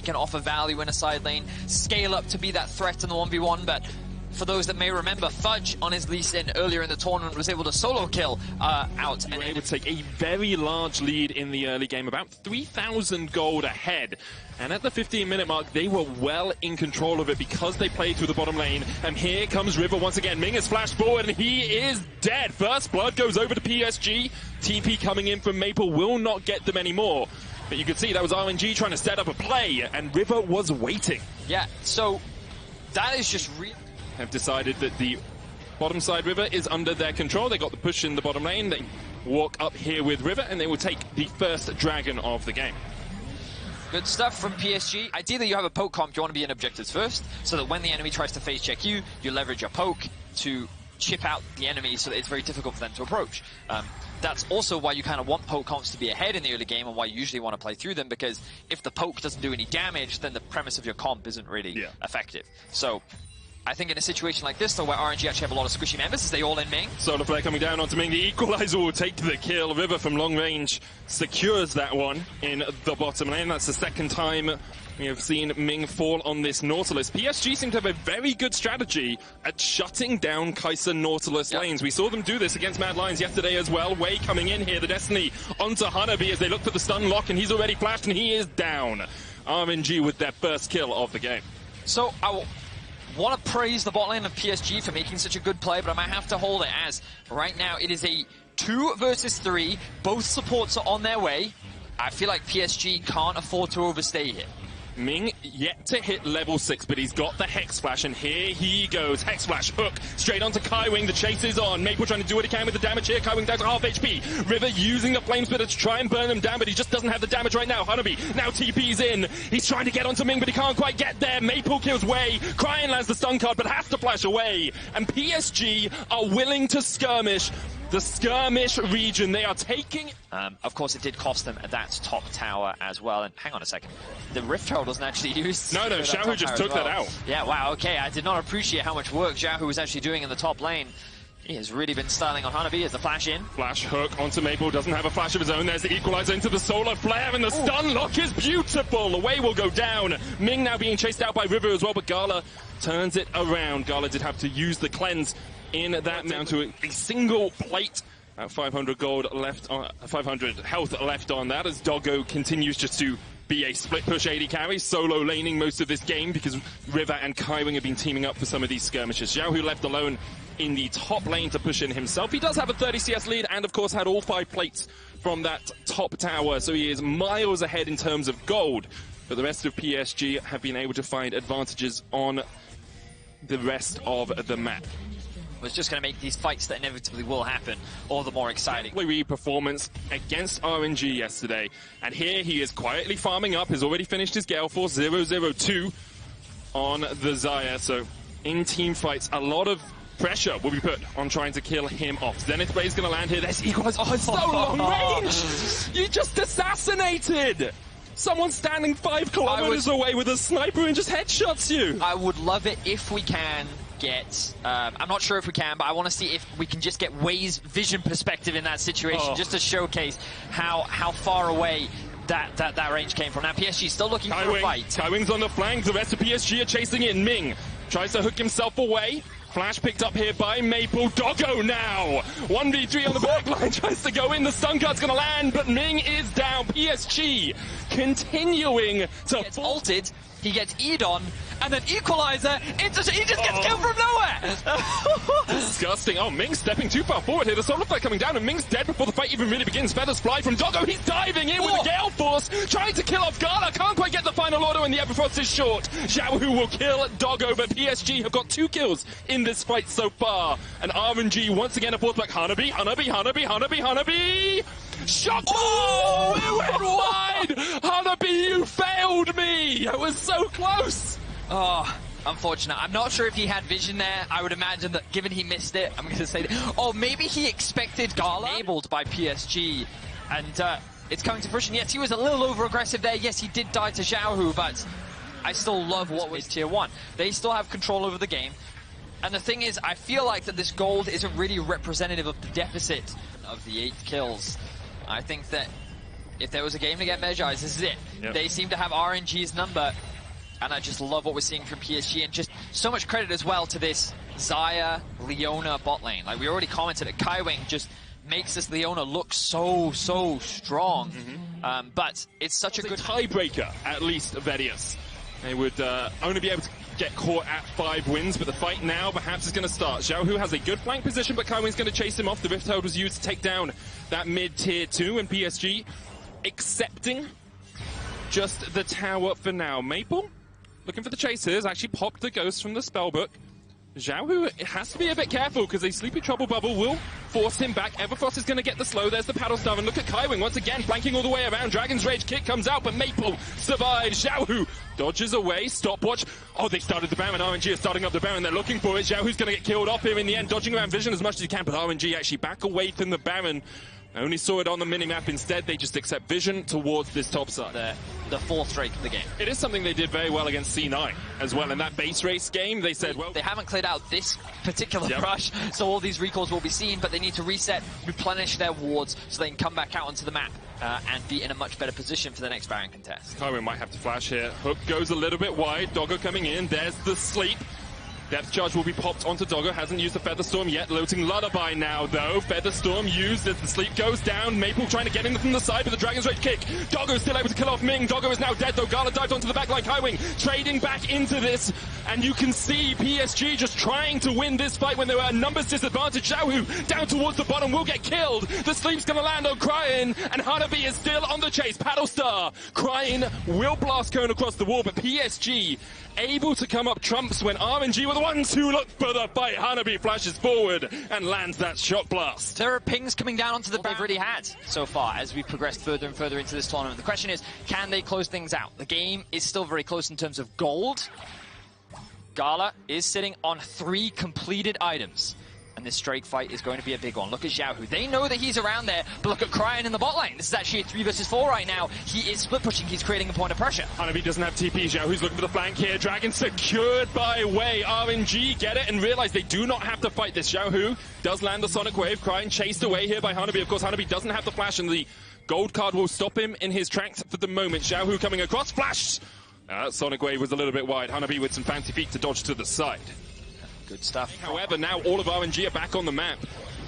can offer value in a side lane, scale up to be that threat in the 1v1, but for those that may remember, Fudge on his Lee Sin earlier in the tournament was able to solo kill out. And able to take a very large lead in the early game, about 3,000 gold ahead. And at the 15-minute mark, they were well in control of it because they played through the bottom lane. And here comes River once again. Ming has flashed forward and he is dead. First blood goes over to PSG. TP coming in from Maple will not get them anymore. But you can see that was RNG trying to set up a play and River was waiting. Yeah, so that is just really... Have decided that the bottom side River is under their control. They got the push in the bottom lane. They walk up here with River and they will take the first dragon of the game. Good stuff from PSG. Ideally, you have a poke comp. You want to be in objectives first, so that when the enemy tries to face check you, you leverage your poke to chip out the enemy so that it's very difficult for them to approach. That's also why you kind of want poke comps to be ahead in the early game and why you usually want to play through them, because if the poke doesn't do any damage, then the premise of your comp isn't really effective. So I think in a situation like this, though, where RNG actually have a lot of squishy members, as they all in Ming. Solar flare coming down onto Ming. The equalizer will take the kill. River from long range secures that one in the bottom lane. That's the second time we have seen Ming fall on this Nautilus. PSG seem to have a very good strategy at shutting down Kai'Sa Nautilus lanes. We saw them do this against Mad Lions yesterday as well. Wei coming in here, the Destiny onto Hanabi as they look for the stun lock, and he's already flashed and he is down. RNG with their first kill of the game. So I want to praise the bot lane of PSG for making such a good play, but I might have to hold it, as right now it is a 2 versus 3. Both supports are on their way. I feel like PSG can't afford to overstay here. Ming yet to hit level 6, but he's got the Hex Splash, and here he goes. Hex Splash, hook, straight onto Kaiwing. The chase is on. Maple trying to do what he can with the damage here. Kaiwing down to half HP. River using the Flame Spitter to try and burn them down, but he just doesn't have the damage right now. Hanabi now TP's in. He's trying to get onto Ming, but he can't quite get there. Maple kills Wei. Cryan lands the stun card, but has to flash away. And PSG are willing to skirmish. The skirmish region, they are taking... Of course, it did cost them that top tower as well. And hang on a second. The Rift Herald wasn't actually used. No, Xiaohu just took that out. Yeah, wow, okay. I did not appreciate how much work Xiaohu was actually doing in the top lane. He has really been styling on Hanabi as the flash in. Flash hook onto Maple, doesn't have a flash of his own. There's the equalizer into the solar flare, and the stun lock is beautiful. The Wei will go down. Ming now being chased out by River as well, but Gala turns it around. Gala did have to use the cleanse in that down to a single plate. 500 gold left on, 500 health left on that, as Doggo continues just to be a split push AD carry, solo laning most of this game because River and Kaiwing have been teaming up for some of these skirmishes. Xiaohu left alone in the top lane to push in himself. He does have a 30 CS lead and of course had all 5 plates from that top tower, so he is miles ahead in terms of gold. But the rest of PSG have been able to find advantages on the rest of the map. Was just going to make these fights that inevitably will happen all the more exciting. Performance against RNG yesterday, and here he is quietly farming up. Has already finished his Gale Force 002 on the Xayah. So in team fights, a lot of pressure will be put on trying to kill him off. Zenith Blade's going to land here. There's Equalizer. Oh, it's so long range! You just assassinated! Someone standing 5 kilometers away with a sniper and just headshots you. I would love it if we can get, I'm not sure if we can, but I want to see if we can just get Wei's vision perspective in that situation, just to showcase how far away that range came from. Now PSG still looking for a fight. Kaiwing's on the flank, the rest of PSG are chasing in. Ming tries to hook himself away. Flash picked up here by Maple. Doggo now! 1v3 on the back line, tries to go in. The stun card's gonna land, but Ming is down. PSG continuing to... Gets ulted, he gets E'd on, and then Equalizer, he just gets killed from nowhere! Disgusting. Oh, Ming stepping too far forward here. The solar flare coming down, and Ming's dead before the fight even really begins. Feathers fly from Doggo. He's diving in with the Gale Force, trying to kill off Gala. Can't quite get the final order, and the Everfrost is short. Xiaohu will kill Doggo, but PSG have got 2 kills in this fight so far. And RNG once again a fourth back. Hanabi. Shot! Oh, it went wide! Hanabi, you failed me! It was so close! Oh, unfortunate. I'm not sure if he had vision there. I would imagine that given he missed it, I'm going to say that. Oh, maybe he expected Gala. Enabled by PSG, and it's coming to fruition. Yes, he was a little over-aggressive there. Yes, he did die to Xiaohu, but I still love what was tier 1. They still have control over the game. And the thing is, I feel like that this gold isn't really representative of the deficit of the 8 kills. I think that if there was a game to get Mejai's, this is it. Yep. They seem to have RNG's number, and I just love what we're seeing from PSG, and just so much credit as well to this Xayah, Leona bot lane. Like we already commented, it, KaiWing just makes this Leona look so strong. But it's such a good tiebreaker, at least, Vedius. They would only be able to get caught at 5 wins, but the fight now perhaps is going to start. Xiaohu has a good flank position, but KaiWing's going to chase him off. The Rift Herald was used to take down that mid-tier 2, and PSG accepting just the tower for now. Maple, looking for the chasers, actually popped the ghost from the spellbook. Xiaohu has to be a bit careful because a Sleepy Trouble Bubble will force him back. Everfrost is going to get the slow. There's the paddle star, and look at KaiWing once again flanking all the way around. Dragon's Rage kick comes out, but Maple survives. Xiaohu dodges away. Stopwatch. Oh, they started the Baron. RNG is starting up the Baron. They're looking for it. Xiaohu's going to get killed off here in the end, dodging around Vision as much as he can, but RNG actually back away from the Baron. I only saw it on the minimap. Instead, they just accept Vision towards this top side. The 4th streak of the game. It is something they did very well against C9 as well. In that base race game, they said, well, they haven't cleared out this particular rush, so all these recalls will be seen, but they need to reset, replenish their wards so they can come back out onto the map and be in a much better position for the next Baron contest. KaiWing might have to flash here. Hook goes a little bit wide. Doggo coming in. There's the sleep. Depth charge will be popped onto Doggo. Hasn't used the Featherstorm yet. Looting Lullaby now, though. Featherstorm used as the sleep goes down. Maple trying to get in from the side with the Dragon's Rage kick. Doggo still able to kill off Ming. Doggo is now dead, though. Gala dived onto the back line. KaiWing trading back into this. And you can see PSG just trying to win this fight when there are numbers disadvantage. Xiaohu down towards the bottom will get killed. The sleep's going to land on Cryin. And Hanabi is still on the chase. Paddlestar. Cryin will blast Cone across the wall, but PSG able to come up trumps when RNG were the ones who look for the fight. Hanabi flashes forward and lands that shock blast. There are pings coming down onto the they've already had so far as we progress further and further into this tournament. The question is, can they close things out? The game is still very close in terms of gold. Gala is sitting on 3 completed items. And this Drake fight is going to be a big one. Look at Xiaohu. They know that he's around there, but look at Cryin in the bot lane. This is actually a 3 versus 4 right now. He is split pushing. He's creating a point of pressure. Hanabi doesn't have TP. Xiaohu's looking for the flank here. Dragon secured by Wei. RNG get it and realize they do not have to fight this. Xiaohu does land the Sonic Wave. Cryin chased away here by Hanabi. Of course, Hanabi doesn't have the flash, and the gold card will stop him in his tracks for the moment. Xiaohu coming across. Flash! Sonic Wave was a little bit wide. Hanabi with some fancy feet to dodge to the side. Good stuff. However, now all of RNG are back on the map.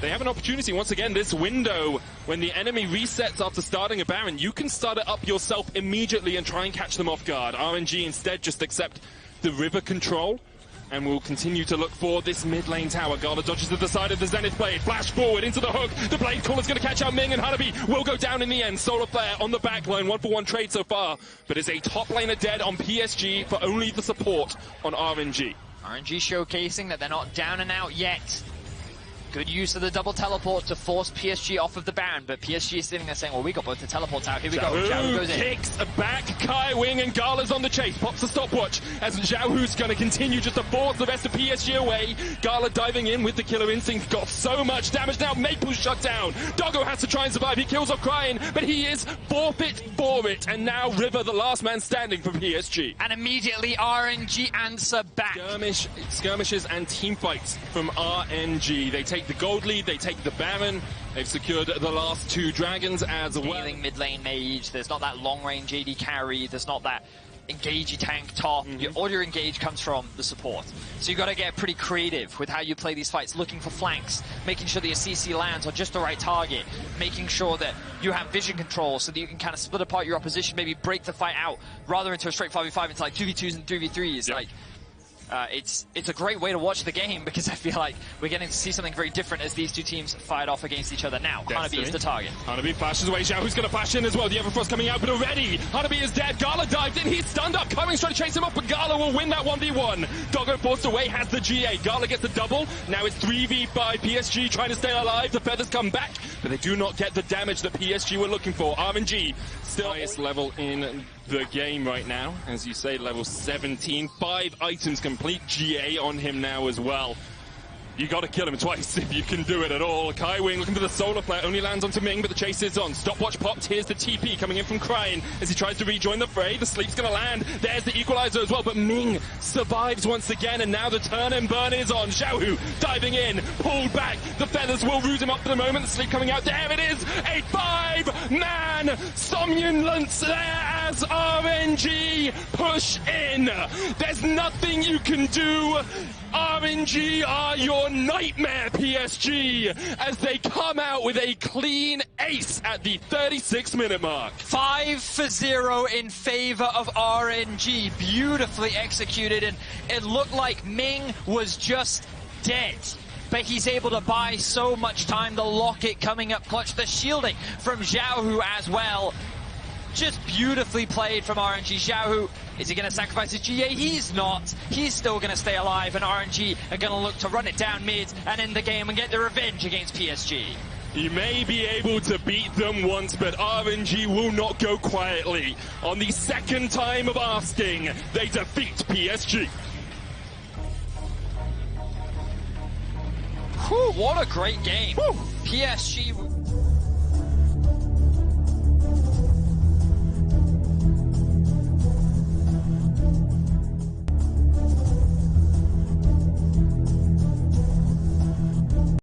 They have an opportunity once again, this window, when the enemy resets after starting a Baron, you can start it up yourself immediately and try and catch them off guard. RNG instead just accept the river control and will continue to look for this mid lane tower. Gala dodges to the side of the Zenith Blade, flash forward into the hook. The Blade Caller's going to catch out Ming, and Hanabi will go down in the end. Solar Flare on the back line, 1-for-1 trade so far, but is a top laner dead on PSG for only the support on RNG. RNG showcasing that they're not down and out yet. Good use of the double teleport to force PSG off of the Baron, but PSG is sitting there saying, well, we got both the teleports out. Here we go. Xiaohu goes in. Kicks back KaiWing, and Gala's on the chase. Pops the stopwatch as Xiaohu's going to continue just to force the rest of PSG away. Gala diving in with the killer instinct. Got so much damage now. Maple's shut down. Doggo has to try and survive. He kills off Cryin, but he is forfeit for it. And now River, the last man standing for PSG. And immediately RNG answer back. Skirmishes and team fights from RNG. They take the gold lead, they take the Baron, they've secured the last 2 dragons as well. Healing mid lane mage, there's not that long range AD carry, there's not that engagey tank top. All your engage comes from the support. So you've got to get pretty creative with how you play these fights, looking for flanks, making sure that your CC lands on just the right target, making sure that you have vision control so that you can kind of split apart your opposition, maybe break the fight out rather into a straight 5v5 into like 2v2s and 3v3s. Yep. Like, it's a great way to watch the game because I feel like we're getting to see something very different as these 2 teams fight off against each other now. Hanabi is the target. Hanabi flashes away. Xiaohu's going to flash in as well. The Everfrost coming out, but already Hanabi is dead. Gala dived in. He's stunned up. KaiWing's trying to chase him off, but Gala will win that 1v1. Doggo forced away, has the GA. Gala gets the double. Now it's 3v5. PSG trying to stay alive. The feathers come back, but they do not get the damage that PSG were looking for. RNG still highest level in the game right now. As you say, level 17. 5 items complete. GA on him now as well. You gotta kill him twice if you can do it at all. Kai Wing looking for the solar flare, only lands onto Ming, but the chase is on. Stopwatch popped, here's the TP coming in from Crane as he tries to rejoin the fray. The sleep's gonna land, there's the equalizer as well, but Ming survives once again, and now the turn and burn is on. Xiaohu diving in, pulled back, the feathers will root him up for the moment, the sleep coming out, there it is, a 5-man somnolence there as RNG push in. There's nothing you can do. RNG are your nightmare, PSG, as they come out with a clean ace at the 36-minute mark. 5-0 in favor of RNG. Beautifully executed, and it looked like Ming was just dead. But he's able to buy so much time. The locket coming up clutch, the shielding from Xiaohu as well. Just beautifully played from RNG. Xiaohu, is he going to sacrifice his GA? He's not. He's still going to stay alive, and RNG are going to look to run it down mid and end the game and get the revenge against PSG. You may be able to beat them once, but RNG will not go quietly. On the second time of asking, they defeat PSG. Whew, what a great game. Whew. PSG